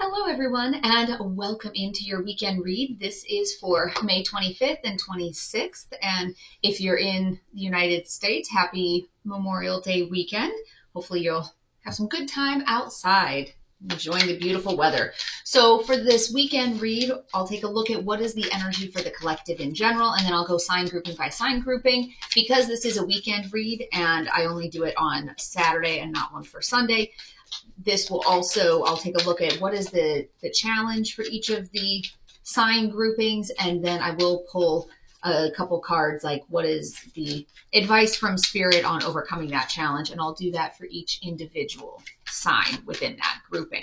Hello, everyone, and welcome into your weekend read. This is for May 25th and 26th. And if you're in the United States, happy Memorial Day weekend. Hopefully, you'll have some good time outside, enjoying the beautiful weather. So, for this weekend read, I'll take a look at what is the energy for the collective in general, and then I'll go sign grouping by sign grouping. Because this is a weekend read and I only do it on Saturday and not one for Sunday, this will also, I'll take a look at what is the challenge for each of the sign groupings, and then I will pull a couple cards like what is the advice from spirit on overcoming that challenge, and I'll do that for each individual sign within that grouping.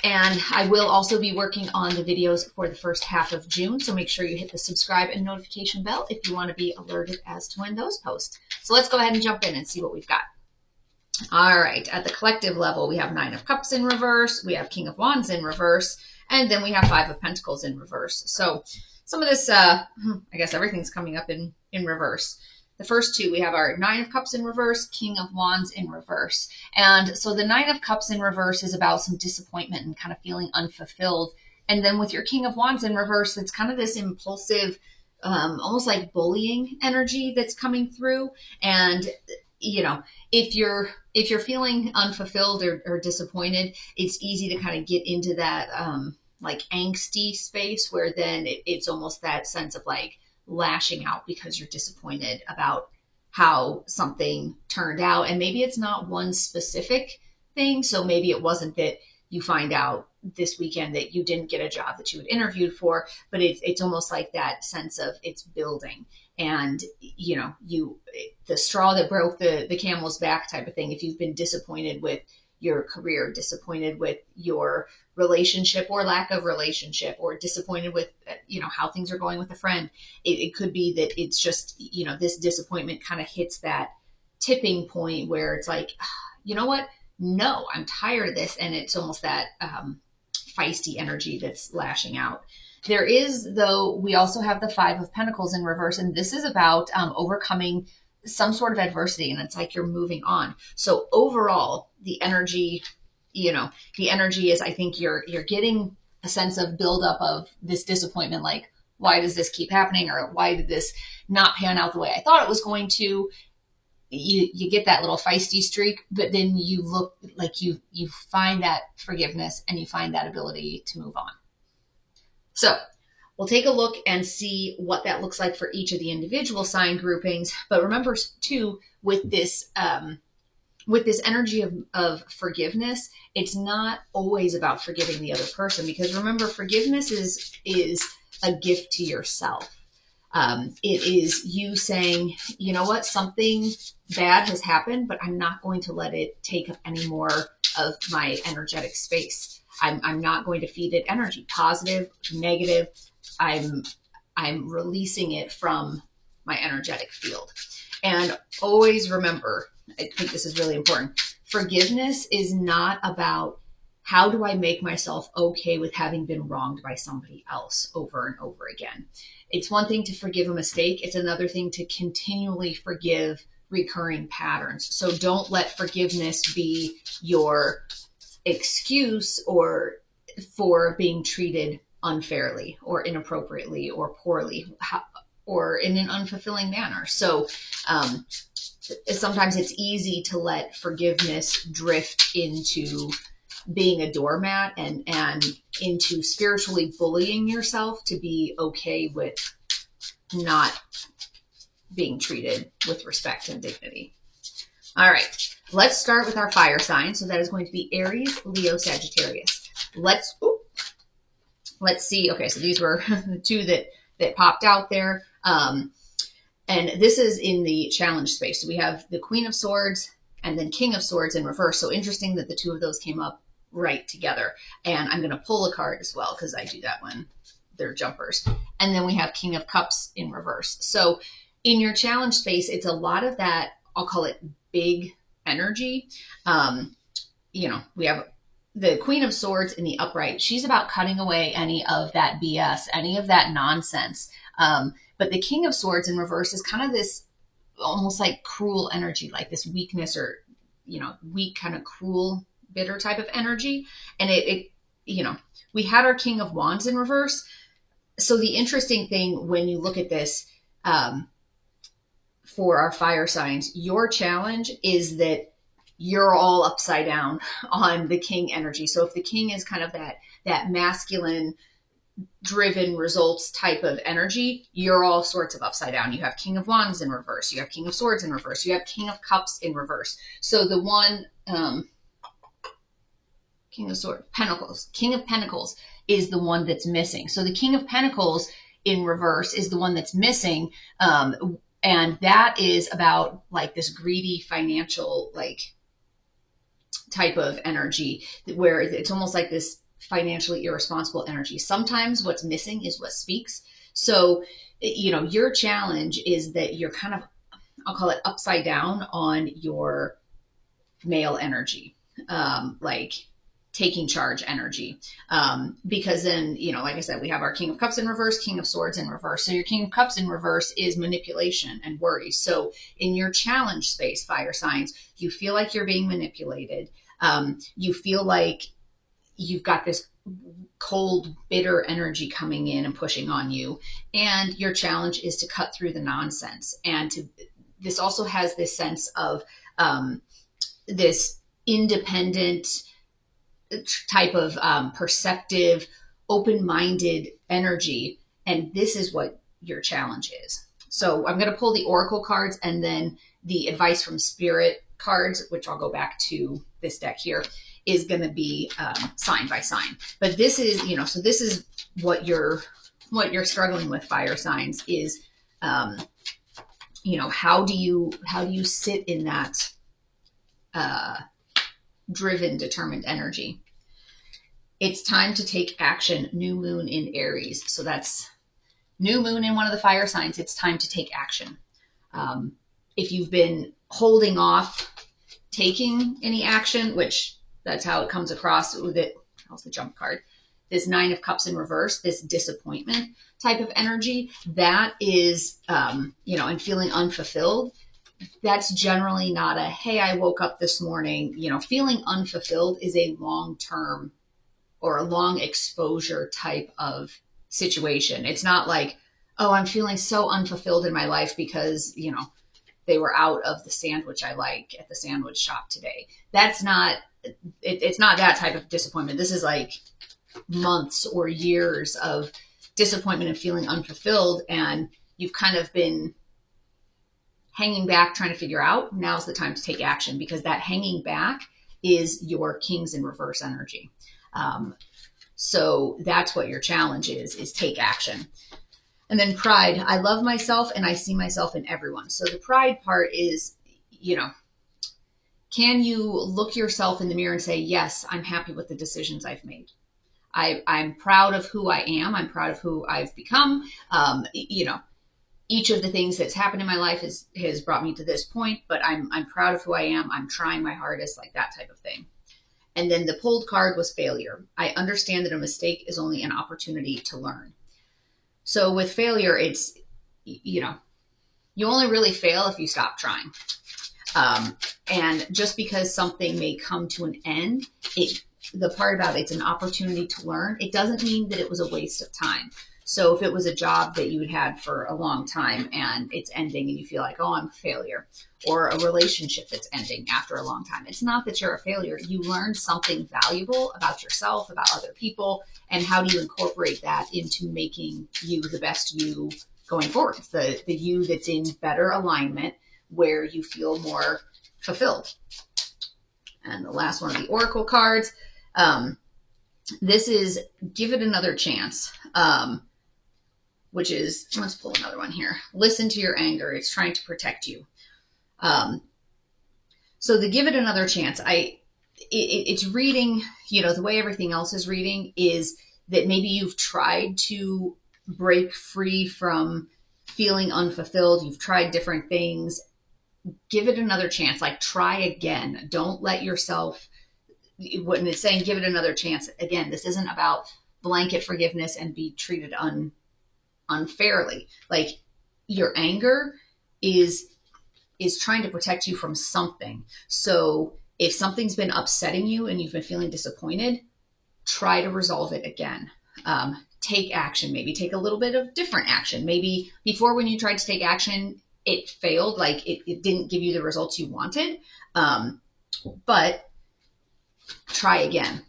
And I will also be working on the videos for the first half of June, so make sure you hit the subscribe and notification bell if you want to be alerted as to when those post. So let's go ahead and jump in and see what we've got. All right, at the collective level, we have Nine of Cups in reverse, we have King of Wands in reverse, and then we have Five of Pentacles in reverse. So some of this, I guess everything's coming up in reverse. The first two, we have our Nine of Cups in reverse, King of Wands in reverse. And so the Nine of Cups in reverse is about some disappointment and kind of feeling unfulfilled. And then with your King of Wands in reverse, it's kind of this impulsive, almost like bullying energy that's coming through. And you know, if you're feeling unfulfilled or disappointed, it's easy to kind of get into that like angsty space where then it's almost that sense of like lashing out because you're disappointed about how something turned out. And maybe it's not one specific thing. So maybe it wasn't that you find out this weekend that you didn't get a job that you had interviewed for, but it's almost like that sense of it's building. And, you know, the straw that broke the camel's back type of thing. If you've been disappointed with your career, disappointed with your relationship or lack of relationship, or disappointed with, how things are going with a friend, it could be that it's just, this disappointment kind of hits that tipping point where it's like, you know what? No, I'm tired of this. And it's almost that feisty energy that's lashing out. There is, though, we also have the Five of Pentacles in reverse, and this is about overcoming some sort of adversity, and it's like you're moving on. So overall, the energy is, I think you're getting a sense of buildup of this disappointment, like, why does this keep happening, or why did this not pan out the way I thought it was going to? You get that little feisty streak, but then you look like you find that forgiveness and you find that ability to move on. So we'll take a look and see what that looks like for each of the individual sign groupings. But remember, too, with this energy of forgiveness, it's not always about forgiving the other person, because remember, forgiveness is a gift to yourself. It is you saying, you know what, something bad has happened, but I'm not going to let it take up any more of my energetic space. I'm not going to feed it energy, positive, negative. I'm releasing it from my energetic field. And always remember, I think this is really important. Forgiveness is not about how do I make myself okay with having been wronged by somebody else over and over again. It's one thing to forgive a mistake. It's another thing to continually forgive recurring patterns. So don't let forgiveness be your excuse or for being treated unfairly or inappropriately or poorly or in an unfulfilling manner. So sometimes it's easy to let forgiveness drift into being a doormat and into spiritually bullying yourself to be okay with not being treated with respect and dignity. All right, let's start with our fire sign. So that is going to be Aries, Leo, Sagittarius. Let's see. Okay, so these were the two that popped out there. And this is in the challenge space. So we have the Queen of Swords and then King of Swords in reverse. So interesting that the two of those came up right together. And I'm going to pull a card as well, because I do that when they're jumpers. And then we have King of Cups in reverse. So in your challenge space, it's a lot of that, I'll call it big energy. We have the Queen of Swords in the upright. She's about cutting away any of that BS, any of that nonsense. But the King of Swords in reverse is kind of this almost like cruel energy, like this weakness or, weak, kind of cruel bitter type of energy. And we had our King of Wands in reverse. So the interesting thing when you look at this, for our fire signs, your challenge is that you're all upside down on the king energy. So if the king is kind of that masculine driven results type of energy, you're all sorts of upside down. You have King of Wands in reverse. You have King of Swords in reverse. You have King of Cups in reverse. So the one, King of Pentacles is the one that's missing. So the King of Pentacles in reverse is the one that's missing. And that is about like this greedy financial, like type of energy where it's almost like this financially irresponsible energy. Sometimes what's missing is what speaks. So, your challenge is that you're kind of, I'll call it upside down on your male energy, like taking charge energy. Because then, like I said, we have our King of Cups in reverse, King of Swords in reverse. So your King of Cups in reverse is manipulation and worry. So in your challenge space, fire signs, you feel like you're being manipulated. You feel like you've got this cold, bitter energy coming in and pushing on you. And your challenge is to cut through the nonsense. And this also has this sense of this independent type of perceptive, open-minded energy. And this is what your challenge is. So I'm going to pull the Oracle cards and then the advice from Spirit cards, which I'll go back to this deck here, is going to be sign by sign. But this is, so this is what you're struggling with, fire signs, is, how do you sit in that driven, determined energy? It's time to take action. New moon in Aries. So that's new moon in one of the fire signs. It's time to take action. If you've been holding off taking any action, which that's how it comes across with it. How's the jump card? This Nine of Cups in reverse, this disappointment type of energy, that is, and feeling unfulfilled. That's generally not a, hey, I woke up this morning. Feeling unfulfilled is a long-term or a long exposure type of situation. It's not like, oh, I'm feeling so unfulfilled in my life because, they were out of the sandwich I like at the sandwich shop today. That's not, it's not that type of disappointment. This is like months or years of disappointment and feeling unfulfilled. And you've kind of been hanging back, trying to figure out, now's the time to take action, because that hanging back is your Kings in reverse energy. So that's what your challenge is take action. And then pride. I love myself and I see myself in everyone. So the pride part is, can you look yourself in the mirror and say, yes, I'm happy with the decisions I've made. I'm proud of who I am. I'm proud of who I've become. Each of the things that's happened in my life has brought me to this point, but I'm proud of who I am. I'm trying my hardest, like that type of thing. And then the pulled card was failure. I understand that a mistake is only an opportunity to learn. So with failure, it's, you only really fail if you stop trying. And just because something may come to an end, the part about it's an opportunity to learn, it doesn't mean that it was a waste of time. So if it was a job that you had for a long time and it's ending and you feel like, oh, I'm a failure, or a relationship that's ending after a long time, it's not that you're a failure. You learned something valuable about yourself, about other people, and how do you incorporate that into making you the best you going forward, the you that's in better alignment where you feel more fulfilled. And the last one of the Oracle cards, this is give it another chance. Which is, let's pull another one here. Listen to your anger. It's trying to protect you. So the give it another chance, it's reading, the way everything else is reading is that maybe you've tried to break free from feeling unfulfilled. You've tried different things. Give it another chance. Like, try again. Don't let yourself, when it's saying give it another chance, again, this isn't about blanket forgiveness and be treated unfairly. Like, your anger is trying to protect you from something. So If something's been upsetting you and you've been feeling disappointed, try to resolve it again. Take action, maybe take a little bit of different action. Maybe before, when you tried to take action, it failed, like it didn't give you the results you wanted. But try again.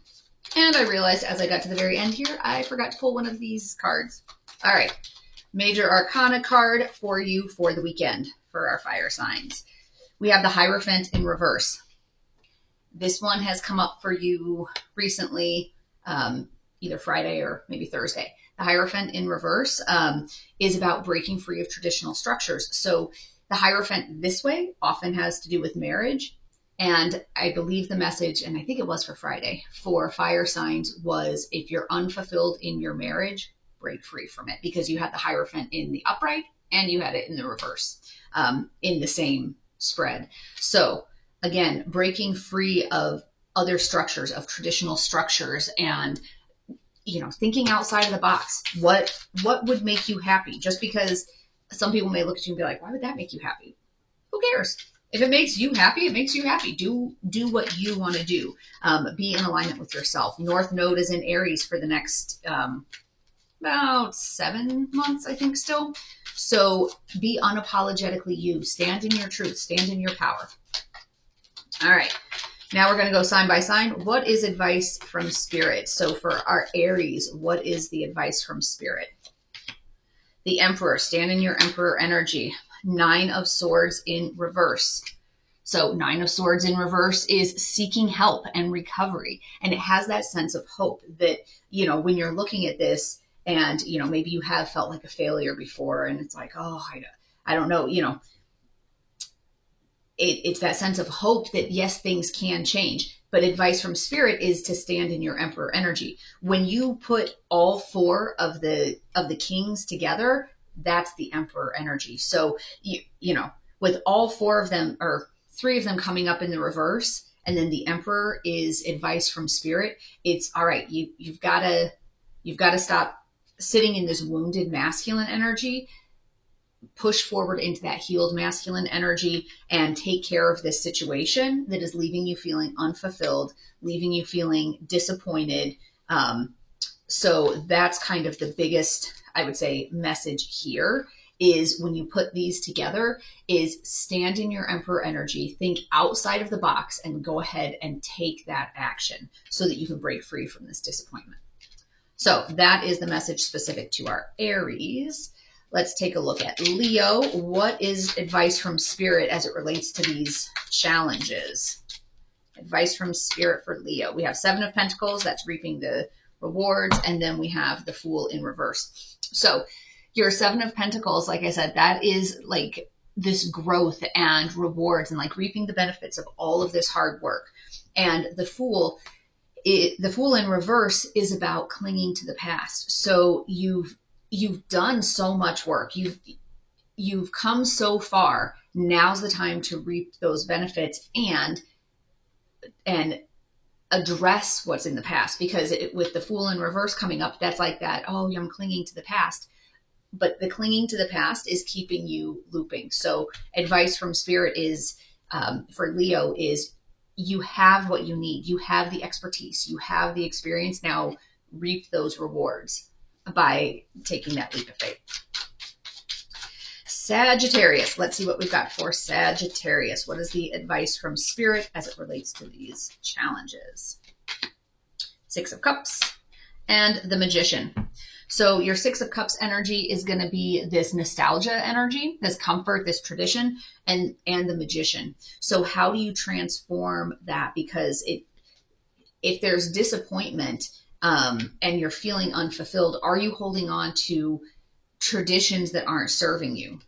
And I realized as I got to the very end here, I forgot to pull one of these cards. All right. Major Arcana card for you for the weekend for our fire signs. We have the Hierophant in reverse. This one has come up for you recently, either Friday or maybe Thursday. The Hierophant in reverse is about breaking free of traditional structures. So the Hierophant this way often has to do with marriage. And I believe the message, and I think it was for Friday, for fire signs was, if you're unfulfilled in your marriage, break free from it, because you had the Hierophant in the upright and you had it in the reverse in the same spread. So again, breaking free of other structures, of traditional structures, and thinking outside of the box. What would make you happy? Just because some people may look at you and be like, why would that make you happy? Who cares? If it makes you happy, it makes you happy. Do what you want to do. Be in alignment with yourself. North Node is in Aries for the next about 7 months, I think, still. So be unapologetically you. Stand in your truth. Stand in your power. All right. Now we're going to go sign by sign. What is advice from Spirit? So for our Aries, what is the advice from Spirit? The Emperor. Stand in your Emperor energy. 9 of Swords in reverse. So 9 of Swords in reverse is seeking help and recovery. And it has that sense of hope that, when you're looking at this and, maybe you have felt like a failure before and it's like, oh, I don't know, it's that sense of hope that yes, things can change. But advice from Spirit is to stand in your Emperor energy. When you put all 4 of the kings together, that's the Emperor energy. So, with all 4 of them, or 3 of them coming up in the reverse, and then the Emperor is advice from Spirit, it's all right. You've got to stop sitting in this wounded masculine energy, push forward into that healed masculine energy, and take care of this situation that is leaving you feeling unfulfilled, leaving you feeling disappointed. So that's kind of the biggest, I would say, message here is, when you put these together, is stand in your Emperor energy, think outside of the box, and go ahead and take that action so that you can break free from this disappointment. So that is the message specific to our Aries. Let's take a look at Leo. What is advice from Spirit as it relates to these challenges? Advice from Spirit for Leo. We have 7 of Pentacles, that's reaping the rewards, and then we have the Fool in reverse. So your 7 of Pentacles, like I said, that is like this growth and rewards and like reaping the benefits of all of this hard work. And the Fool in reverse is about clinging to the past. So you've done so much work. You've come so far. Now's the time to reap those benefits and address what's in the past, because with the Fool in reverse coming up, that's like that, oh, I'm clinging to the past. But the clinging to the past is keeping you looping. So advice from Spirit is, for Leo, is you have what you need. You have the expertise. You have the experience. Now reap those rewards by taking that leap of faith. Sagittarius. Let's see what we've got for Sagittarius. What is the advice from Spirit as it relates to these challenges? 6 of Cups and the Magician. So your 6 of Cups energy is going to be this nostalgia energy, this comfort, this tradition, and the Magician. So how do you transform that? Because if there's disappointment and you're feeling unfulfilled, are you holding on to traditions that aren't serving you?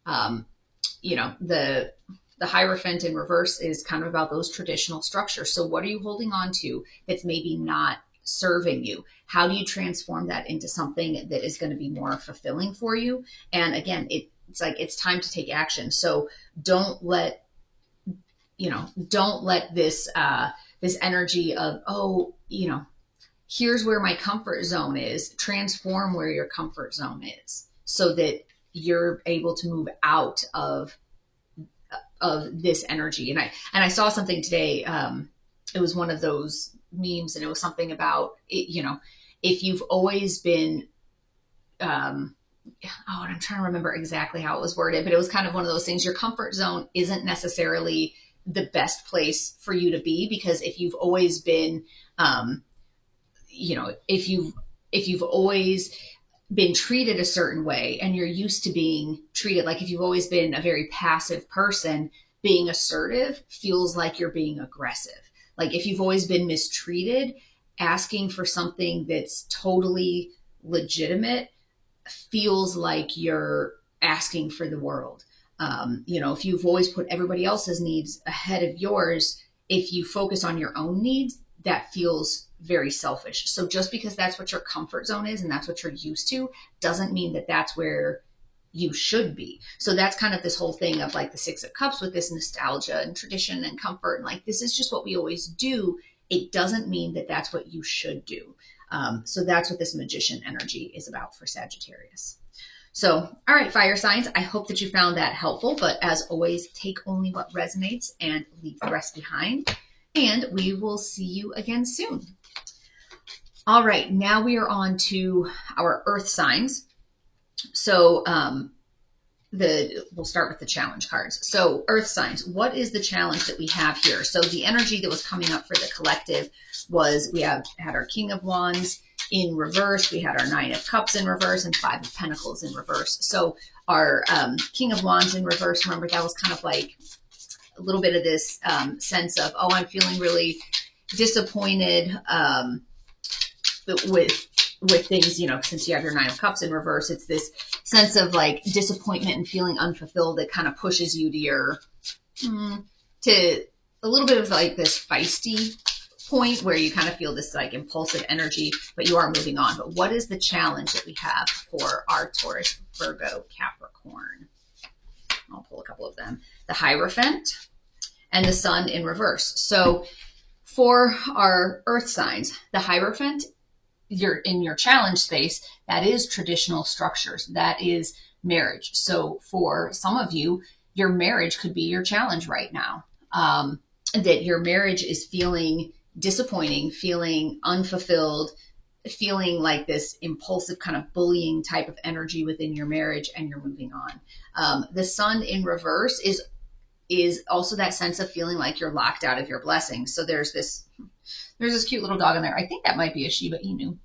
The Hierophant in reverse is kind of about those traditional structures. So what are you holding on to that's maybe not serving you? How do you transform that into something that is going to be more fulfilling for you? And again, it's like, it's time to take action. So don't let this, this energy of, here's where my comfort zone is. Transform where your comfort zone is so that you're able to move out of this energy. And I saw something today. It was one of those memes, and it was something about it, if you've always been, and I'm trying to remember exactly how it was worded, but it was kind of one of those things. Your comfort zone isn't necessarily the best place for you to be, because if you've always been, if you've always been treated a certain way and you're used to being treated, like if you've always been a very passive person, being assertive feels like you're being aggressive. Like if you've always been mistreated, asking for something that's totally legitimate feels like you're asking for the world. If you've always put everybody else's needs ahead of yours, if you focus on your own needs, that feels very selfish. So just because that's what your comfort zone is and that's what you're used to, doesn't mean that that's where you should be. So that's kind of this whole thing of like the Six of Cups with this nostalgia and tradition and comfort. And like, this is just what we always do. It doesn't mean that that's what you should do. So that's what this Magician energy is about for Sagittarius. So, all right, fire signs, I hope that you found that helpful, but as always, take only what resonates and leave the rest behind. And we will see you again soon. All right, now we are on to our earth signs. So we'll start with the challenge cards. So earth signs, what is the challenge that we have here? So the energy that was coming up for the collective was we had our King of Wands in reverse, we had our Nine of Cups in reverse, and Five of Pentacles in reverse. So our King of Wands in reverse, remember, that was kind of like a little bit of this sense of, oh, I'm feeling really disappointed with things, since you have your Nine of Cups in reverse, it's this sense of like disappointment and feeling unfulfilled that kind of pushes you to a little bit of like this feisty point where you kind of feel this like impulsive energy, but you are moving on. But what is the challenge that we have for our Taurus, Virgo, Capricorn? I'll pull a couple of them. The Hierophant and the Sun in reverse. So for our earth signs, the Hierophant, you're in your challenge space, that is traditional structures, that is marriage. So for some of you, your marriage could be your challenge right now. That your marriage is feeling disappointing, feeling unfulfilled, feeling like this impulsive kind of bullying type of energy within your marriage, and you're moving on. The Sun in reverse is also that sense of feeling like you're locked out of your blessings. So there's this cute little dog in there. I think that might be a Shiba Inu,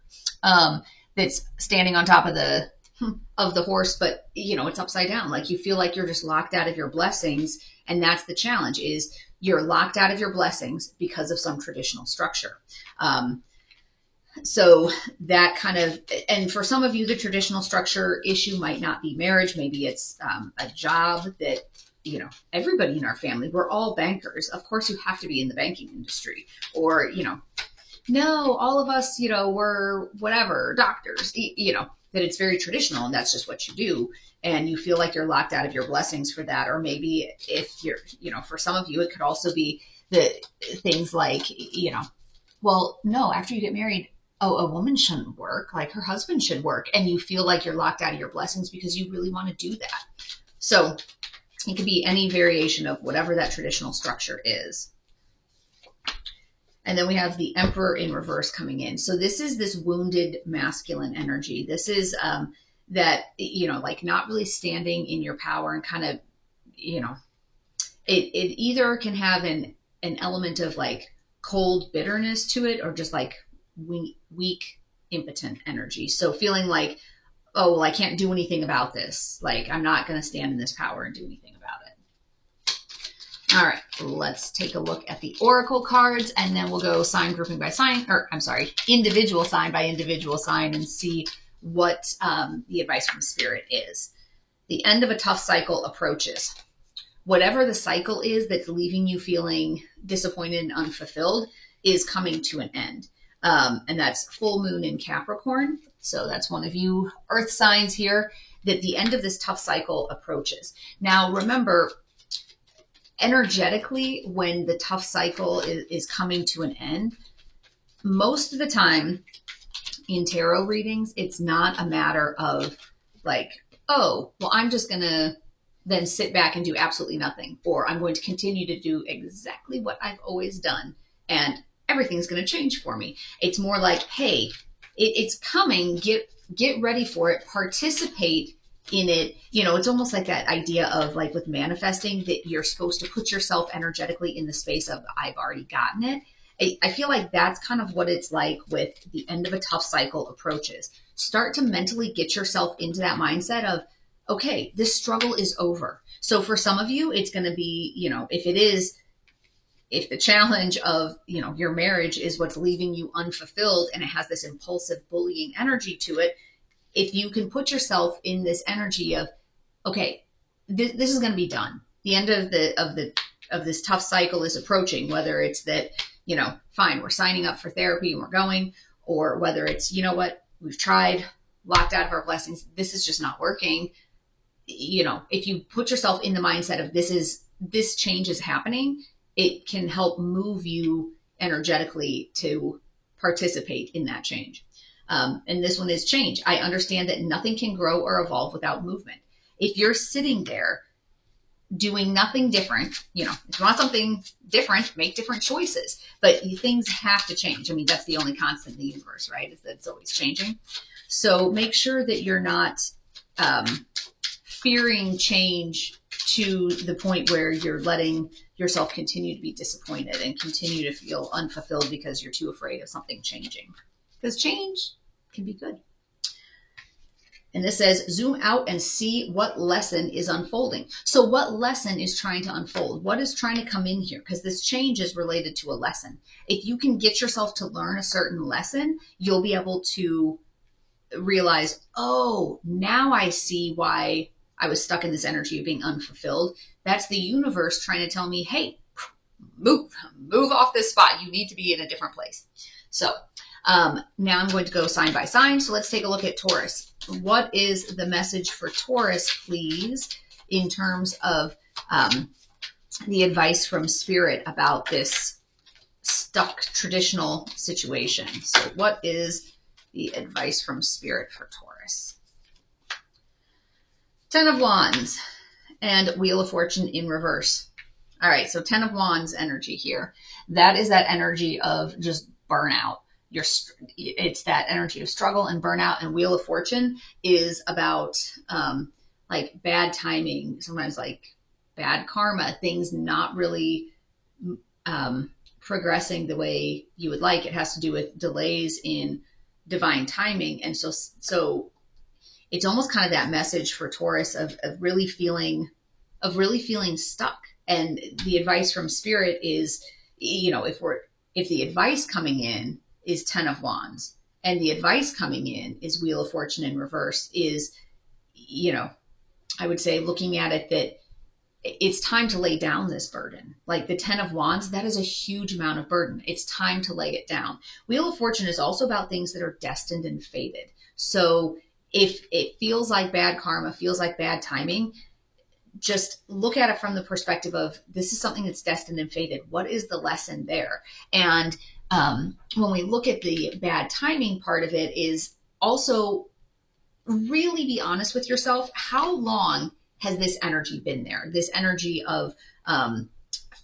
that's standing on top of the horse, but it's upside down. Like you feel like you're just locked out of your blessings. And that's the challenge, is you're locked out of your blessings because of some traditional structure. So that kind of, and for some of you, the traditional structure issue might not be marriage. Maybe it's a job that, everybody in our family, we're all bankers. Of course you have to be in the banking industry, or, no, all of us, we're whatever, doctors, that it's very traditional and that's just what you do. And you feel like you're locked out of your blessings for that. Or maybe if you're, for some of you, it could also be the things like, well, no, after you get married, oh, a woman shouldn't work, like her husband should work. And you feel like you're locked out of your blessings because you really want to do that. So it could be any variation of whatever that traditional structure is. And then we have the Emperor in reverse coming in. So this is this wounded masculine energy. This is that, like not really standing in your power, and kind of, it either can have an element of like cold bitterness to it, or just like weak, impotent energy. So feeling like, oh, well, I can't do anything about this. Like, I'm not going to stand in this power and do anything about it. All right, let's take a look at the oracle cards, and then we'll go sign grouping by sign, or I'm sorry, individual sign by individual sign, and see what the advice from Spirit is. The end of a tough cycle approaches. Whatever the cycle is that's leaving you feeling disappointed and unfulfilled is coming to an end. And that's full moon in Capricorn. So that's one of you earth signs here, that the end of this tough cycle approaches. Now, remember, energetically, when the tough cycle is coming to an end, most of the time in tarot readings, it's not a matter of like, oh, well, I'm just going to than sit back and do absolutely nothing. Or I'm going to continue to do exactly what I've always done and everything's going to change for me. It's more like, hey, it's coming. Get ready for it. Participate in it. You know, it's almost like that idea of like with manifesting that you're supposed to put yourself energetically in the space of I've already gotten it. I feel like that's kind of what it's like with the end of a tough cycle approaches. Start to mentally get yourself into that mindset of, okay, this struggle is over. So for some of you, it's going to be, you know, if the challenge of, you know, your marriage is what's leaving you unfulfilled and it has this impulsive bullying energy to it, if you can put yourself in this energy of, okay, this is going to be done. The end of this tough cycle is approaching, whether it's that, you know, fine, we're signing up for therapy and we're going, or whether it's, you know what, we've tried, locked out of our blessings, this is just not working. You know, if you put yourself in the mindset of this change is happening, it can help move you energetically to participate in that change. And this one is change. I understand that nothing can grow or evolve without movement. If you're sitting there doing nothing different, you know, if you want something different, make different choices, but things have to change. I mean, that's the only constant in the universe, right? Is that it's always changing. So make sure that you're not fearing change to the point where you're letting yourself continue to be disappointed and continue to feel unfulfilled because you're too afraid of something changing. Because change can be good. And this says, zoom out and see what lesson is unfolding. So what lesson is trying to unfold? What is trying to come in here? Because this change is related to a lesson. If you can get yourself to learn a certain lesson, you'll be able to realize, oh, now I see why I was stuck in this energy of being unfulfilled. That's the universe trying to tell me, hey, move off this spot. You need to be in a different place. So now I'm going to go sign by sign. So let's take a look at Taurus. What is the message for Taurus, please, in terms of the advice from Spirit about this stuck traditional situation? So what is the advice from Spirit for Taurus? 10 of Wands and Wheel of Fortune in reverse. All right, so 10 of Wands energy here. That is that energy of just burnout. It's that energy of struggle and burnout, and Wheel of Fortune is about like bad timing, sometimes like bad karma, things not really progressing the way you would like. It has to do with delays in divine timing. And so it's almost kind of that message for Taurus of really feeling stuck. And the advice from Spirit is, you know, if the advice coming in is 10 of Wands and the advice coming in is Wheel of Fortune in reverse, is, you know, I would say looking at it that it's time to lay down this burden. Like the 10 of Wands, that is a huge amount of burden. It's time to lay it down. Wheel of Fortune is also about things that are destined and fated. So if it feels like bad karma, feels like bad timing, just look at it from the perspective of this is something that's destined and fated. What is the lesson there? And when we look at the bad timing part of it, is also really be honest with yourself. How long has this energy been there? This energy of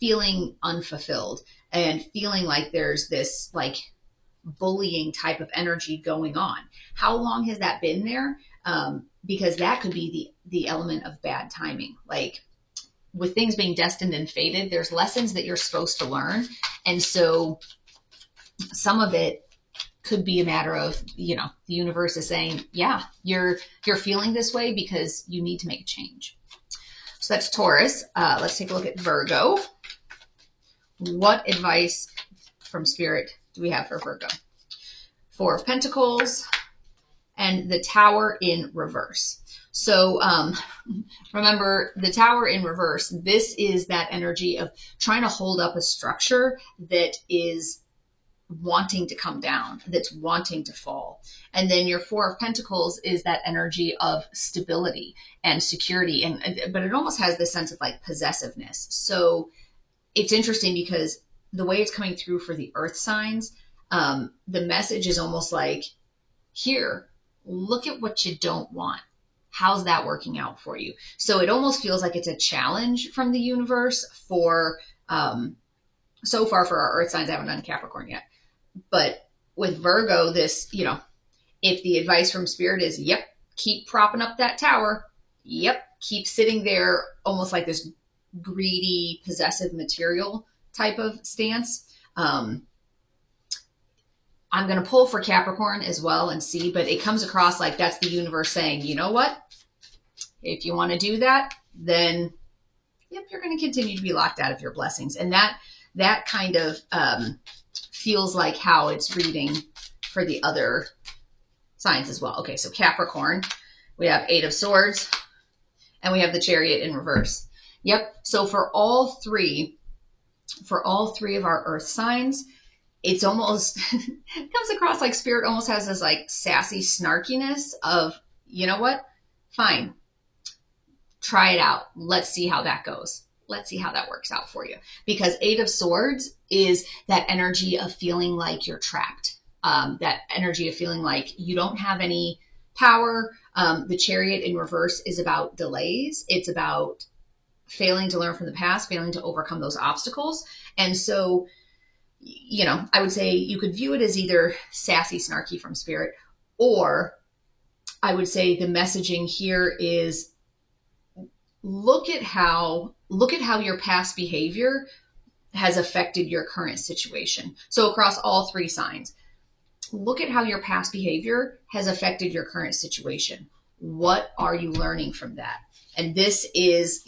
feeling unfulfilled and feeling like there's this like bullying type of energy going on. How long has that been there? Because that could be the element of bad timing. Like with things being destined and fated, there's lessons that you're supposed to learn. And so some of it could be a matter of, you know, the universe is saying, yeah, you're feeling this way because you need to make a change. So that's Taurus. Let's take a look at Virgo. What advice from Spirit do we have for Virgo? 4 of Pentacles and the Tower in reverse. So remember, the Tower in reverse, this is that energy of trying to hold up a structure that is wanting to come down, that's wanting to fall. And then your 4 of Pentacles is that energy of stability and security, but it almost has this sense of like possessiveness. So it's interesting because the way it's coming through for the earth signs, the message is almost like, here, look at what you don't want. How's that working out for you? So it almost feels like it's a challenge from the universe for, so far for our earth signs. I haven't done Capricorn yet, but with Virgo, this, if the advice from spirit is, yep, keep propping up that tower. Yep, keep sitting there almost like this greedy, possessive material type of stance. I'm going to pull for Capricorn as well and see, but it comes across like that's the universe saying, you know what? If you want to do that, then yep, you're going to continue to be locked out of your blessings. And that kind of feels like how it's reading for the other signs as well. Okay, so Capricorn, we have 8 of Swords, and we have the Chariot in reverse. Yep, so for all three of our earth signs, it's almost, it comes across like spirit almost has this like sassy snarkiness of, you know what? Fine. Try it out. Let's see how that goes. Let's see how that works out for you. Because 8 of Swords is that energy of feeling like you're trapped. That energy of feeling like you don't have any power. The Chariot in reverse is about delays. It's about failing to learn from the past, failing to overcome those obstacles. And so, I would say you could view it as either sassy, snarky from spirit, or I would say the messaging here is look at how your past behavior has affected your current situation. So across all 3 signs, look at how your past behavior has affected your current situation. What are you learning from that? And this is,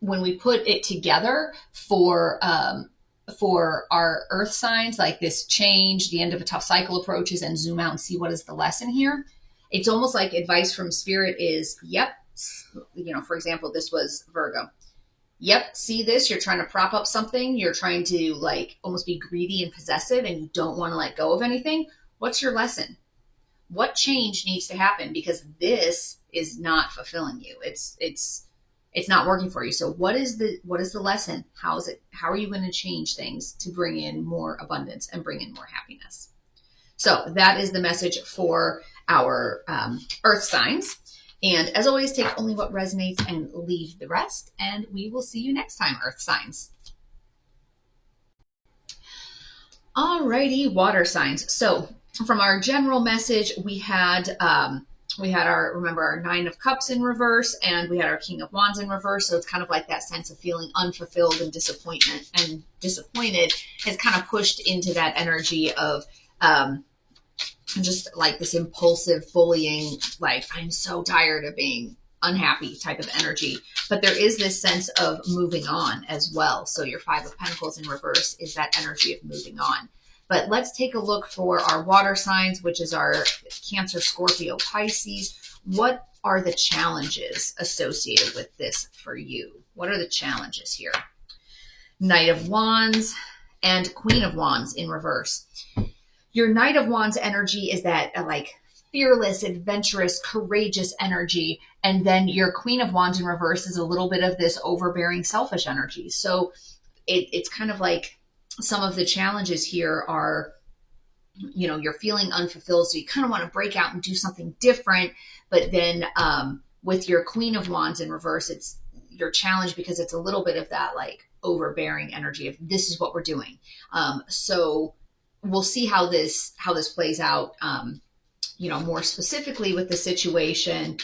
when we put it together for our earth signs, like this change, the end of a tough cycle approaches, and zoom out and see what is the lesson here. It's almost like advice from spirit is, yep, for example, this was Virgo. Yep, see this, you're trying to prop up something, you're trying to like almost be greedy and possessive, and you don't want to let go of anything. What's your lesson? What change needs to happen? Because this is not fulfilling you. It's not working for you. So what is the lesson? How are you going to change things to bring in more abundance and bring in more happiness? So that is the message for our earth signs. And as always, take only what resonates and leave the rest. And we will see you next time, earth signs. Alrighty, water signs. So from our general message, we had our 9 of Cups in reverse, and we had our King of Wands in reverse. So it's kind of like that sense of feeling unfulfilled and disappointed has kind of pushed into that energy of just like this impulsive bullying, like I'm so tired of being unhappy type of energy. But there is this sense of moving on as well. So your 5 of Pentacles in reverse is that energy of moving on. But let's take a look for our water signs, which is our Cancer, Scorpio, Pisces. What are the challenges associated with this for you? What are the challenges here? Knight of Wands and Queen of Wands in reverse. Your Knight of Wands energy is that like fearless, adventurous, courageous energy. And then your Queen of Wands in reverse is a little bit of this overbearing, selfish energy. So it's kind of like some of the challenges here are, you're feeling unfulfilled. So you kind of want to break out and do something different. But then with your Queen of Wands in reverse, it's your challenge because it's a little bit of that like overbearing energy of this is what we're doing. So we'll see how this plays out, more specifically with the situation.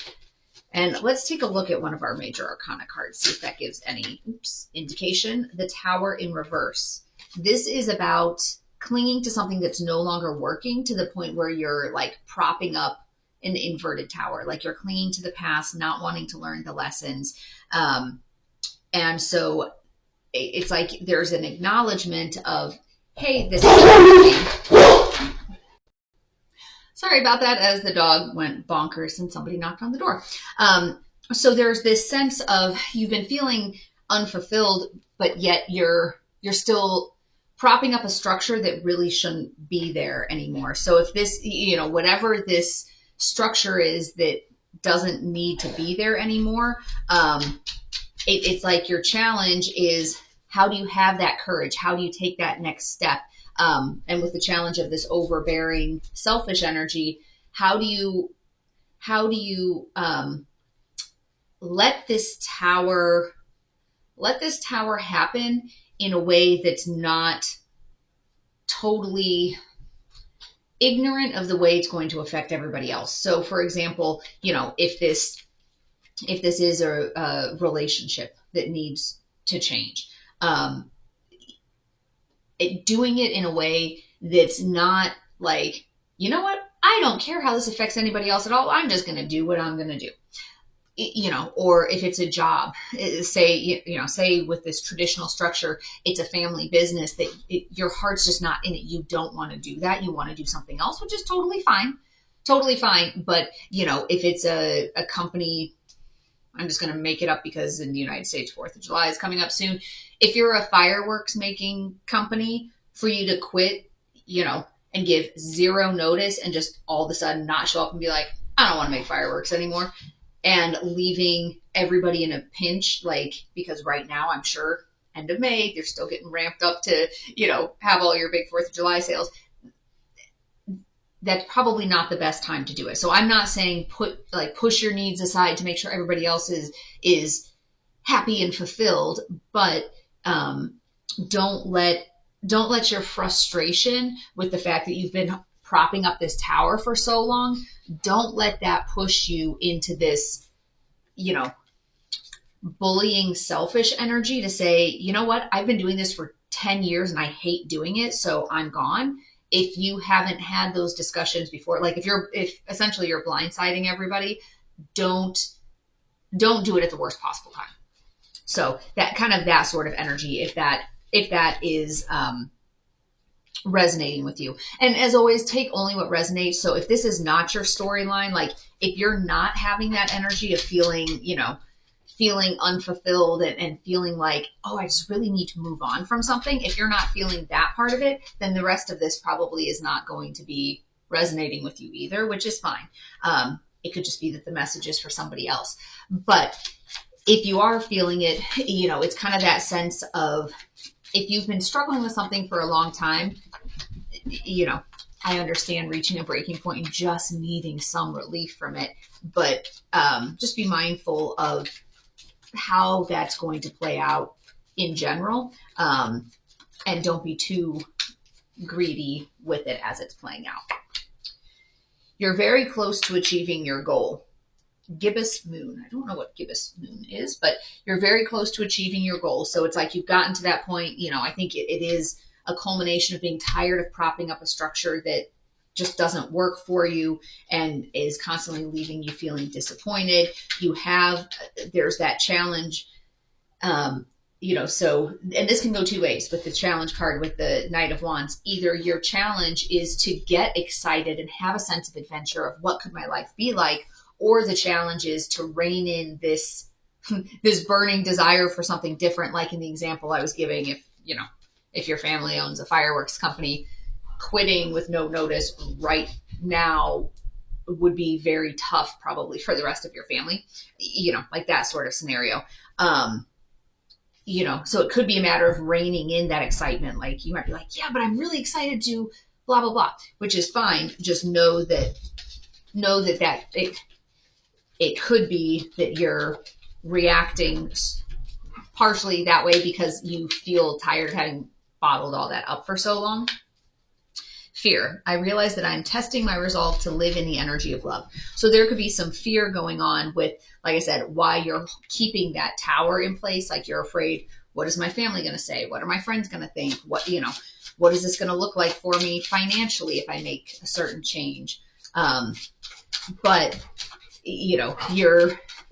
And let's take a look at one of our major arcana cards, see if that gives any indication. The Tower in reverse. This is about clinging to something that's no longer working to the point where you're like propping up an inverted tower, like you're clinging to the past, not wanting to learn the lessons. And so it's like there's an acknowledgement of, hey, this is happening. Sorry about that, as the dog went bonkers and somebody knocked on the door. So there's this sense of you've been feeling unfulfilled, but yet you're still propping up a structure that really shouldn't be there anymore. So if this, whatever this structure is that doesn't need to be there anymore, it's like your challenge is, how do you have that courage? How do you take that next step? And with the challenge of this overbearing, selfish energy, how do you how do you let this tower happen in a way that's not totally ignorant of the way it's going to affect everybody else. So for example, if this is a relationship that needs to change, doing it in a way that's not like, you know what, I don't care how this affects anybody else at all. I'm just going to do what I'm going to do. Or if it's a job, say with this traditional structure, it's a family business that your heart's just not in it. You don't want to do that. You want to do something else, which is totally fine. But, if it's a company, I'm just going to make it up because in the United States, 4th of July is coming up soon. If you're a fireworks making company, for you to quit, and give zero notice and just all of a sudden not show up and be like, I don't want to make fireworks anymore, and leaving everybody in a pinch, because right now I'm sure end of May, you're still getting ramped up to, have all your big 4th of July sales. That's probably not the best time to do it. So I'm not saying push your needs aside to make sure everybody else is happy and fulfilled, but don't let your frustration with the fact that you've been propping up this tower for so long, don't let that push you into this, bullying, selfish energy to say, you know what, I've been doing this for 10 years and I hate doing it, so I'm gone. If you haven't had those discussions before, if essentially you're blindsiding everybody, don't do it at the worst possible time. So that sort of energy, if that is resonating with you. And as always, take only what resonates. So if this is not your storyline, if you're not having that energy of feeling unfulfilled and feeling like, oh, I just really need to move on from something. If you're not feeling that part of it, then the rest of this probably is not going to be resonating with you either, which is fine. It could just be that the message is for somebody else. But if you are feeling it, it's kind of that sense of, if you've been struggling with something for a long time, I understand reaching a breaking point and just needing some relief from it. But just be mindful of how that's going to play out in general. And don't be too greedy with it as it's playing out. You're very close to achieving your goal. Gibbous moon. I don't know what gibbous moon is, but you're very close to achieving your goal. So it's like you've gotten to that point. I think it is a culmination of being tired of propping up a structure that just doesn't work for you and is constantly leaving you feeling disappointed. There's that challenge, and this can go two ways with the challenge card with the Knight of Wands. Either your challenge is to get excited and have a sense of adventure of what could my life be like, or the challenge is to rein in this burning desire for something different. Like in the example I was giving, if your family owns a fireworks company, quitting with no notice right now would be very tough probably for the rest of your family, like that sort of scenario. So it could be a matter of reining in that excitement. Like you might be like, yeah, but I'm really excited to blah, blah, blah, which is fine. Just know that it could be that you're reacting partially that way because you feel tired of having bottled all that up for so long. Fear. I realize that I'm testing my resolve to live in the energy of love. So there could be some fear going on with, like I said, why you're keeping that tower in place. Like you're afraid, what is my family going to say? What are my friends going to think? What is this going to look like for me financially if I make a certain change? But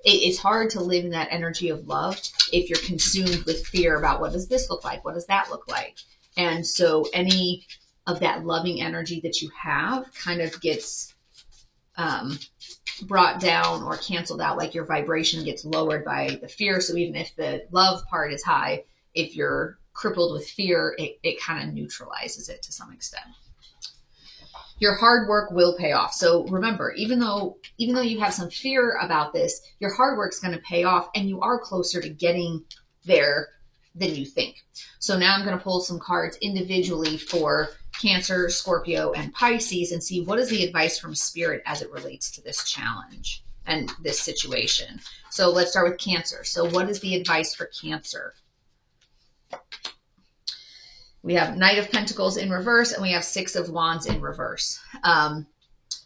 it's hard to live in that energy of love if you're consumed with fear about what does this look like? What does that look like? And so any of that loving energy that you have kind of gets brought down or canceled out, like your vibration gets lowered by the fear. So even if the love part is high, if you're crippled with fear, it kind of neutralizes it to some extent. Your hard work will pay off. So remember, even though you have some fear about this, your hard work is going to pay off and you are closer to getting there than you think. So now I'm going to pull some cards individually for Cancer, Scorpio, and Pisces and see what is the advice from Spirit as it relates to this challenge and this situation. So let's start with Cancer. So what is the advice for Cancer? We have Knight of Pentacles in reverse, and we have Six of Wands in reverse.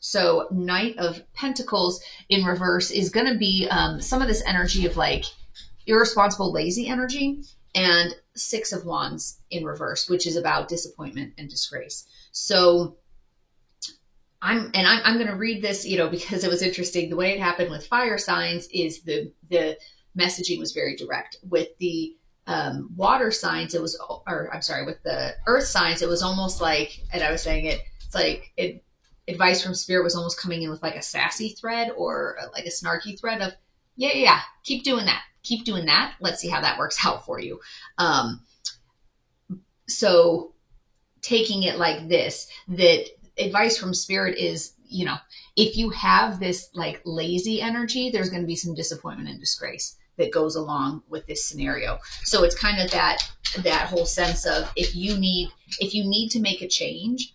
So Knight of Pentacles in reverse is going to be some of this energy of like irresponsible, lazy energy, and Six of Wands in reverse, which is about disappointment and disgrace. So I'm going to read this, because it was interesting. The way it happened with fire signs is the messaging was very direct. With the water signs, with the earth signs, it was almost like, and I was saying it's like advice from Spirit was almost coming in with like a sassy thread or like a snarky thread of, yeah, keep doing that. Let's see how that works out for you. So taking it like this, that advice from Spirit is, if you have this like lazy energy, there's going to be some disappointment and disgrace that goes along with this scenario. So it's kind of that whole sense of if you need to make a change,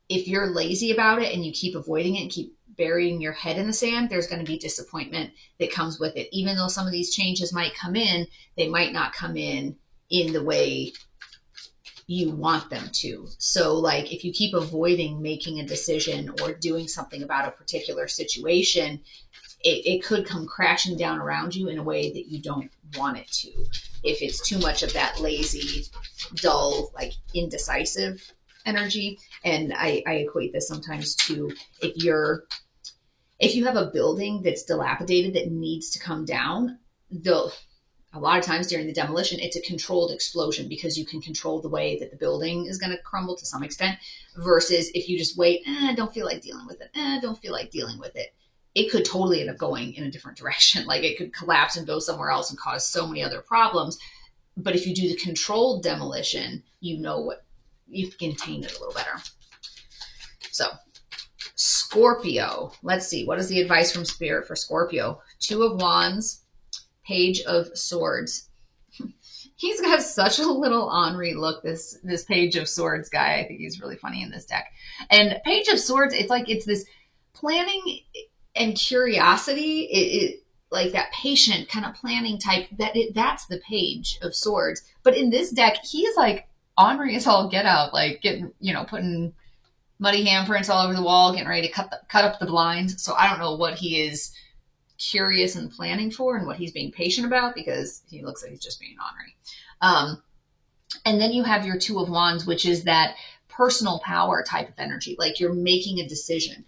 if you're lazy about it and you keep avoiding it and keep burying your head in the sand, there's going to be disappointment that comes with it. Even though some of these changes might come in, they might not come in the way you want them to. So like if you keep avoiding making a decision or doing something about a particular situation, it could come crashing down around you in a way that you don't want it to. If it's too much of that lazy, dull, like indecisive energy. And I equate this sometimes to if you have a building that's dilapidated that needs to come down, a lot of times during the demolition, it's a controlled explosion because you can control the way that the building is going to crumble to some extent, versus if you just wait, don't feel like dealing with it. It could totally end up going in a different direction. Like it could collapse and go somewhere else and cause so many other problems. But if you do the controlled demolition, you can contain it a little better. So Scorpio, let's see. What is the advice from Spirit for Scorpio? Two of Wands, Page of Swords. He's got such a little ornery look, this Page of Swords guy. I think he's really funny in this deck. And Page of Swords, it's this planning and curiosity, like that patient kind of planning type, that's the Page of Swords. But in this deck, he's like ornery as all get out, like getting, putting muddy handprints all over the wall, getting ready to cut up the blinds. So I don't know what he is curious and planning for and what he's being patient about, because he looks like he's just being ornery. And then you have your Two of Wands, which is that personal power type of energy, like you're making a decision.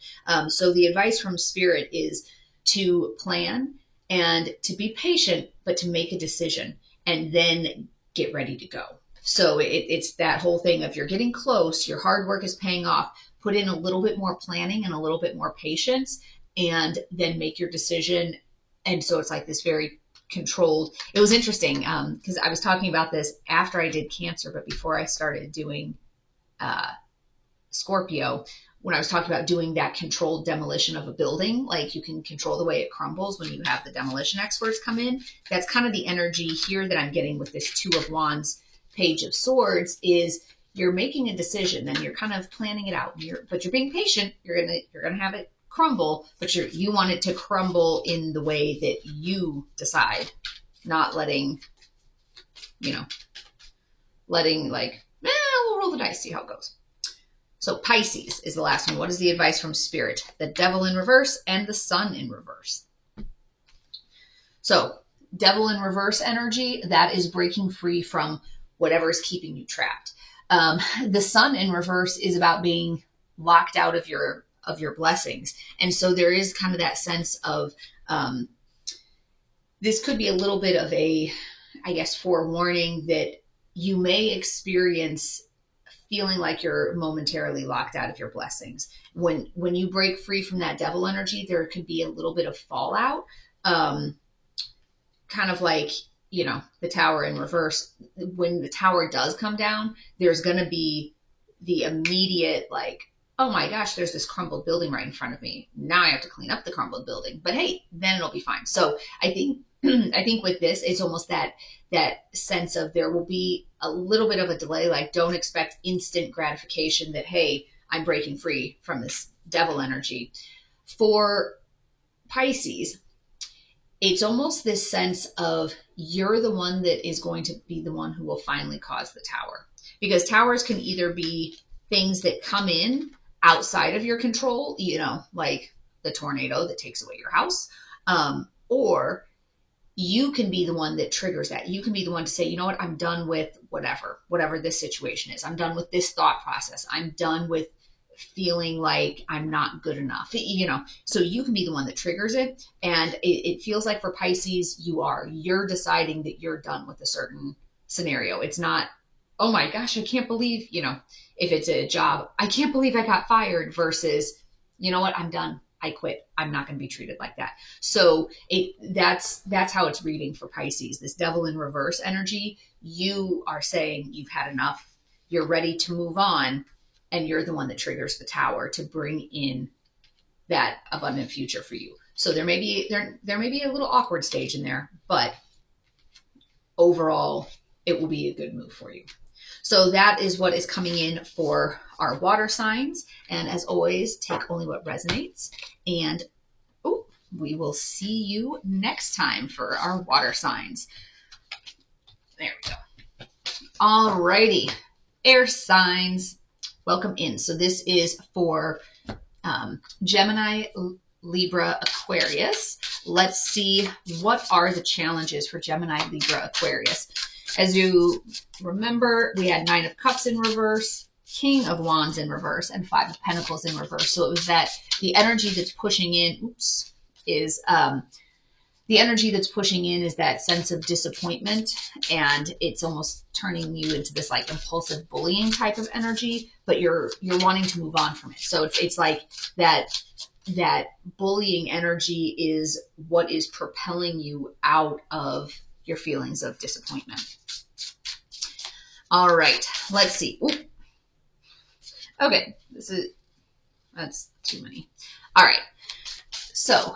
So the advice from Spirit is to plan and to be patient, but to make a decision and then get ready to go. So it's that whole thing of you're getting close, your hard work is paying off, put in a little bit more planning and a little bit more patience, and then make your decision. And so it's like this very controlled. It was interesting because I was talking about this after I did Cancer, but before I started doing Scorpio, when I was talking about doing that controlled demolition of a building, like you can control the way it crumbles when you have the demolition experts come in. That's kind of the energy here that I'm getting with this Two of Wands, Page of Swords, is you're making a decision and you're kind of planning it out. But you're being patient. You're gonna have it crumble, but you want it to crumble in the way that you decide, not letting like, we'll roll the dice, see how it goes. So Pisces is the last one. What is the advice from Spirit? The Devil in reverse and the Sun in reverse. So Devil in reverse energy, that is breaking free from whatever is keeping you trapped. The Sun in reverse is about being locked out of your blessings. And so there is kind of that sense of, this could be a little bit of a, I guess, forewarning that you may experience feeling like you're momentarily locked out of your blessings. When you break free from that devil energy, there could be a little bit of fallout, kind of like, the Tower in reverse. When the Tower does come down, there's going to be the immediate like, oh my gosh, there's this crumbled building right in front of me. Now I have to clean up the crumbled building. But hey, then it'll be fine. So I think I think with this, it's almost that sense of there will be a little bit of a delay. Like, don't expect instant gratification that, hey, I'm breaking free from this devil energy. For Pisces, it's almost this sense of you're the one that is going to be the one who will finally cause the tower. Because towers can either be things that come in outside of your control, you know, like the tornado that takes away your house, or you can be the one that triggers that. You can be the one to say, you know what, I'm done with whatever this situation is. I'm done with this thought process. I'm done with feeling like I'm not good enough, you know. So you can be the one that triggers it. And it feels like for Pisces, you're deciding that you're done with a certain scenario. It's not, oh my gosh, I can't believe, you know, if it's a job, I can't believe I got fired, versus, you know what, I'm done. I quit. I'm not going to be treated like that. So that's how it's reading for Pisces. This devil in reverse energy, you are saying you've had enough. You're ready to move on. And you're the one that triggers the tower to bring in that abundant future for you. So there may be a little awkward stage in there, but overall, it will be a good move for you. So that is what is coming in for our water signs. And as always, take only what resonates. And we will see you next time for our water signs. There we go. All righty. Air signs. Welcome in. So this is for Gemini, Libra, Aquarius. Let's see, what are the challenges for Gemini, Libra, Aquarius? As you remember, we had 9 of Cups in reverse, King of Wands in reverse, and 5 of Pentacles in reverse. So it was that the energy that's pushing in, is the energy that's pushing in is that sense of disappointment, and it's almost turning you into this like impulsive bullying type of energy, but you're wanting to move on from it. So it's like that bullying energy is what is propelling you out of your feelings of disappointment. All right, let's see. Ooh. Okay, that's too many. All right, so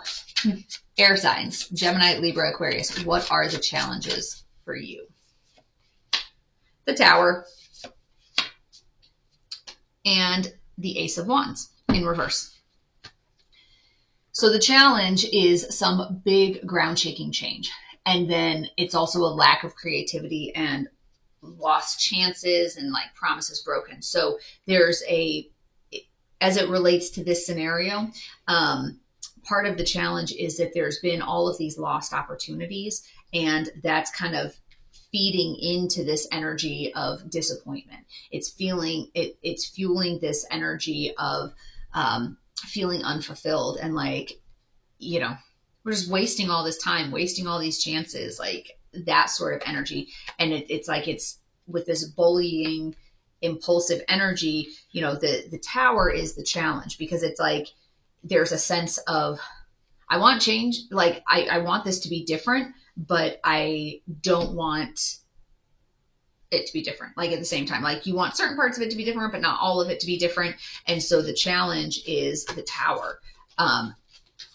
air signs, Gemini, Libra, Aquarius, what are the challenges for you? The Tower and the Ace of Wands in reverse. So the challenge is some big ground shaking change. And then it's also a lack of creativity and lost chances and like promises broken. So there's as it relates to this scenario, part of the challenge is that there's been all of these lost opportunities, and that's kind of feeding into this energy of disappointment. It's fueling this energy of feeling unfulfilled, and like, you know, we're just wasting all this time, wasting all these chances, like that sort of energy. And it's like, it's with this bullying, impulsive energy, you know, the Tower is the challenge, because it's like, there's a sense of, I want change. Like, I want this to be different, but I don't want it to be different. Like, at the same time, like, you want certain parts of it to be different, but not all of it to be different. And so the challenge is the Tower.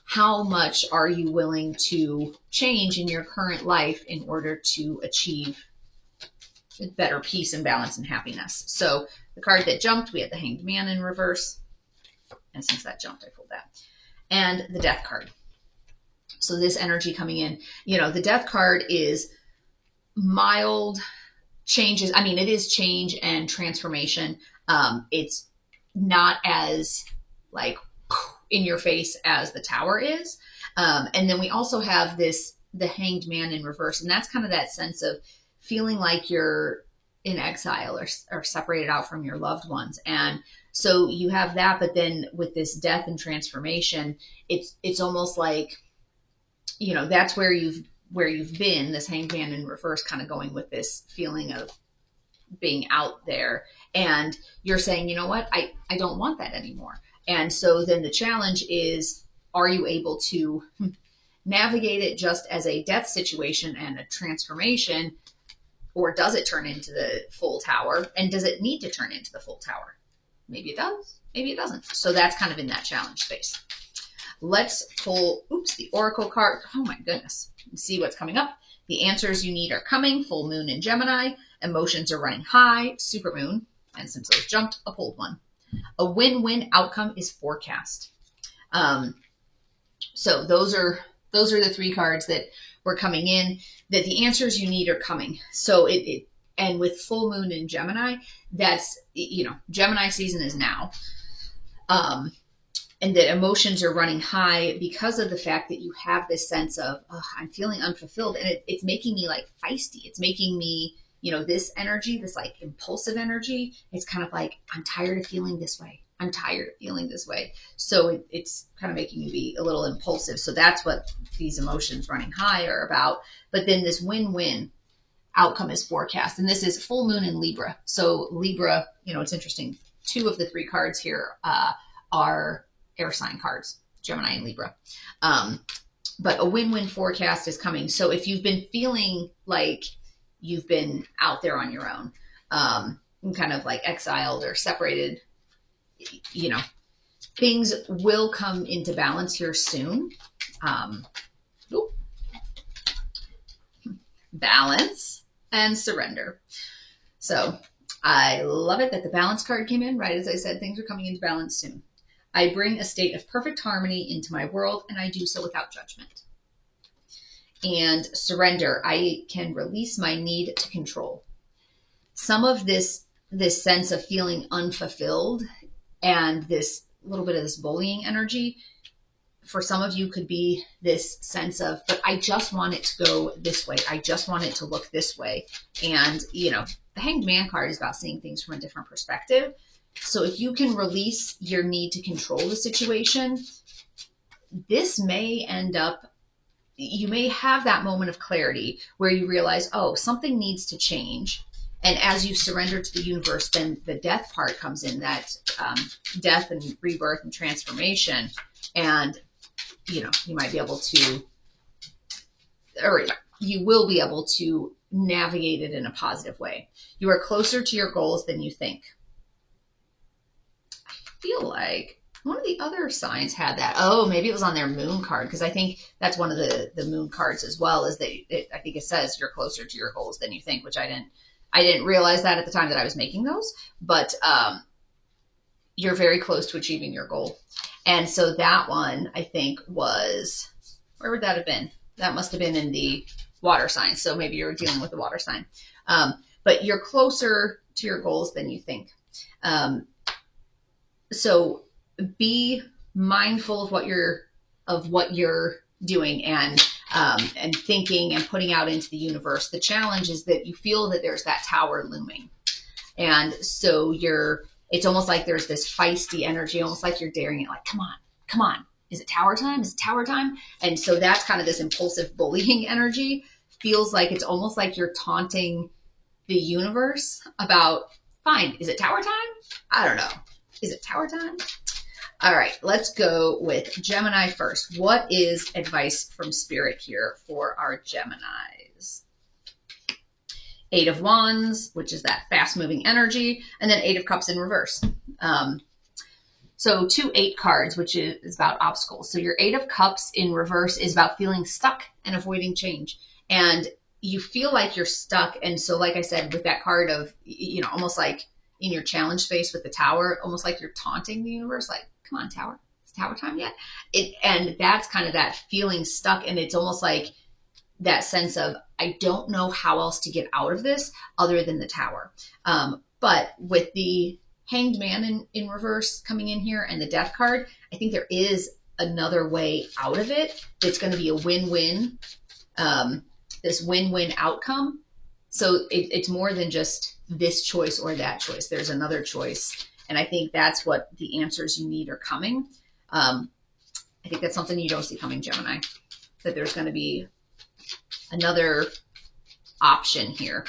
How much are you willing to change in your current life in order to achieve better peace and balance and happiness? So the card that jumped, we had the Hanged Man in reverse. And since that jumped, I pulled that. And the Death card. So this energy coming in, you know, the Death card is mild changes. I mean, it is change and transformation. It's not as like in your face as the Tower is. And then we also have the Hanged Man in reverse. And that's kind of that sense of feeling like you're in exile or separated out from your loved ones. And so you have that, but then with this death and transformation, it's almost like, you know, that's where you've been, this Hanged Man in reverse, kind of going with this feeling of being out there. And you're saying, you know what, I don't want that anymore. And so then the challenge is, are you able to navigate it just as a death situation and a transformation, or does it turn into the full Tower? And does it need to turn into the full Tower? Maybe it does, maybe it doesn't. So that's kind of in that challenge space. let's pull, the Oracle card. Oh my goodness. See what's coming up. The answers you need are coming. Full moon in Gemini. Emotions are running high. Super moon. And since those jumped, a pulled one. A win-win outcome is forecast. So those are the three cards that were coming in, that the answers you need are coming. So and with full moon in Gemini, that's, Gemini season is now. And that emotions are running high because of the fact that you have this sense of, I'm feeling unfulfilled. And it's making me like feisty. It's making me, this energy, this like impulsive energy. It's kind of like, I'm tired of feeling this way. I'm tired of feeling this way. So it's kind of making you be a little impulsive. So that's what these emotions running high are about. But then this win-win outcome is forecast. And this is full moon in Libra. So Libra, it's interesting. 2 of the 3 cards here are air sign cards, Gemini and Libra. But a win-win forecast is coming. So if you've been feeling like you've been out there on your own, kind of like exiled or separated, things will come into balance here soon. Balance and surrender. So I love it that the balance card came in, right? As I said, things are coming into balance soon. I bring a state of perfect harmony into my world, and I do so without judgment. And surrender. I can release my need to control. Some of this sense of feeling unfulfilled and this little bit of this bullying energy, for some of you could be this sense of, but I just want it to go this way. I just want it to look this way. And, the Hanged Man card is about seeing things from a different perspective. So if you can release your need to control the situation, this may end up, you may have that moment of clarity where you realize, something needs to change. And as you surrender to the universe, then the death part comes in, that death and rebirth and transformation. And, you might be able to, or you will be able to navigate it in a positive way. You are closer to your goals than you think. I feel like one of the other signs had that. Maybe it was on their moon card, because I think that's one of the moon cards as well, is that I think it says you're closer to your goals than you think, which I didn't realize that at the time that I was making those, but you're very close to achieving your goal. And so that one, I think, was, where would that have been? That must have been in the water sign. So maybe you're dealing with the water sign. But you're closer to your goals than you think. So be mindful of what you're doing and thinking and putting out into the universe. The challenge is that you feel that there's that tower looming. And so it's almost like there's this feisty energy, almost like you're daring it, like, come on. Is it tower time? Is it tower time? And so that's kind of this impulsive bullying energy. Feels like it's almost like you're taunting the universe about, fine, is it tower time? I don't know. Is it tower time? All right, let's go with Gemini first. What is advice from Spirit here for our Geminis? 8 of Wands, which is that fast-moving energy, and then 8 of Cups in reverse. So 2 8 cards, which is about obstacles. So your 8 of Cups in reverse is about feeling stuck and avoiding change. And you feel like you're stuck. And so, like I said, with that card of, almost like in your challenge space with the tower, almost like you're taunting the universe, like, come on, tower. Is tower time yet? And that's kind of that feeling stuck. And it's almost like that sense of, I don't know how else to get out of this other than the tower. But with the Hanged Man in reverse coming in here and the Death card, I think there is another way out of it. It's going to be a win-win, this win-win outcome. So it's more than just this choice or that choice. There's another choice. And I think that's what the answers you need are coming. I think that's something you don't see coming, Gemini, that there's going to be another option here.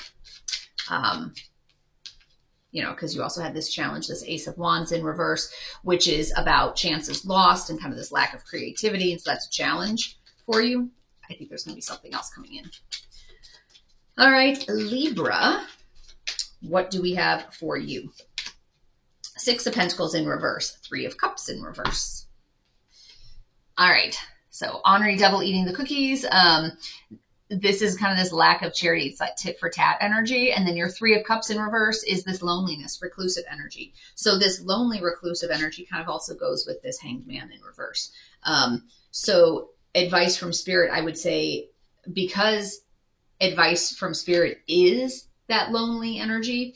Because you also had this challenge, this Ace of Wands in reverse, which is about chances lost and kind of this lack of creativity. And so that's a challenge for you. I think there's going to be something else coming in. All right, Libra, what do we have for you? 6 of Pentacles in reverse, 3 of Cups in reverse. All right. So ornery devil eating the cookies. This is kind of this lack of charity. It's like tit for tat energy. And then your 3 of Cups in reverse is this loneliness, reclusive energy. So this lonely, reclusive energy kind of also goes with this Hanged Man in reverse. So advice from Spirit, I would say, because advice from Spirit is that lonely energy,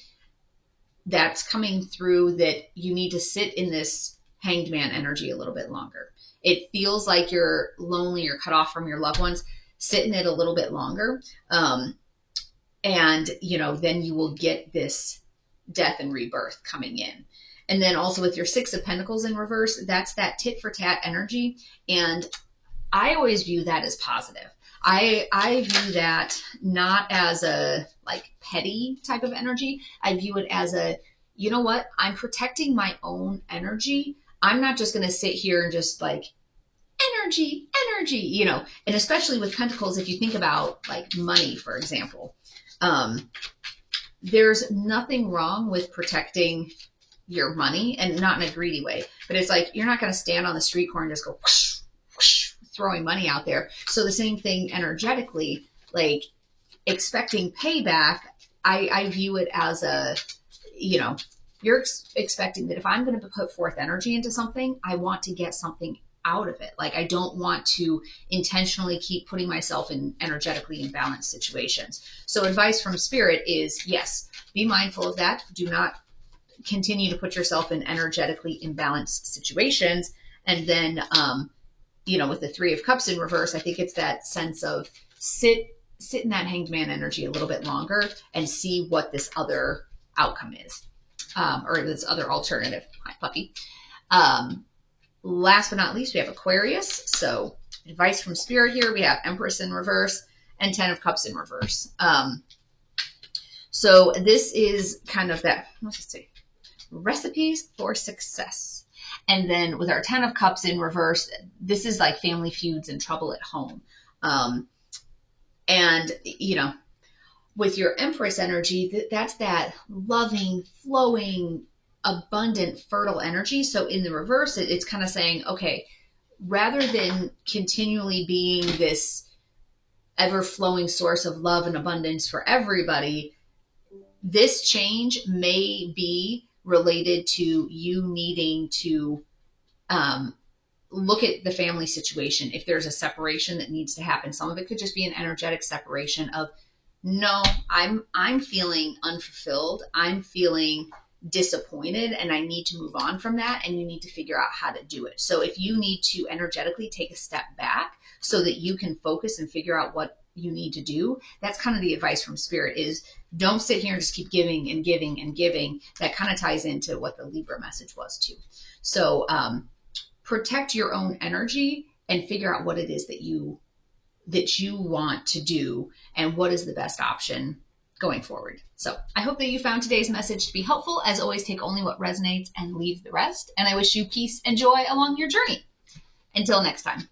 that's coming through, that you need to sit in this Hanged Man energy a little bit longer. It feels like you're lonely, you're cut off from your loved ones. Sit in it a little bit longer. And, you know, then you will get this death and rebirth coming in. And then also with your 6 of Pentacles in reverse, that's that tit for tat energy. And I always view that as positive. I view that not as a like petty type of energy. I view it as a, you know what? I'm protecting my own energy. I'm not just going to sit here and just like energy, you know, and especially with Pentacles, if you think about like money, for example, there's nothing wrong with protecting your money, and not in a greedy way, but it's like, you're not going to stand on the street corner and just go whoosh, whoosh, throwing money out there. So the same thing energetically, like expecting payback, I view it as a, you know, you're expecting that if I'm going to put forth energy into something, I want to get something out of it. Like, I don't want to intentionally keep putting myself in energetically imbalanced situations. So advice from Spirit is, yes, be mindful of that. Do not continue to put yourself in energetically imbalanced situations. And then, you know, with the 3 of Cups in reverse, I think it's that sense of sit in that Hanged Man energy a little bit longer and see what this other outcome is, or this other alternative. Hi, puppy. Last but not least, we have Aquarius. So advice from Spirit here, we have Empress in reverse and 10 of Cups in reverse. So this is kind of that, let's just see, recipes for success. And then with our 10 of Cups in reverse, this is like family feuds and trouble at home. And, you know, with your Empress energy, that's that loving, flowing, abundant, fertile energy. So in the reverse, it's kind of saying, okay, rather than continually being this ever-flowing source of love and abundance for everybody, this change may be related to you needing to look at the family situation. If there's a separation that needs to happen, some of it could just be an energetic separation of, no, I'm feeling unfulfilled. I'm feeling disappointed, and I need to move on from that, and you need to figure out how to do it. So if you need to energetically take a step back so that you can focus and figure out what you need to do, that's kind of the advice from Spirit, is don't sit here and just keep giving and giving and giving. That kind of ties into what the Libra message was too. So protect your own energy and figure out what it is that you want to do and what is the best option going forward. So I hope that you found today's message to be helpful. As always, take only what resonates and leave the rest. And I wish you peace and joy along your journey. Until next time.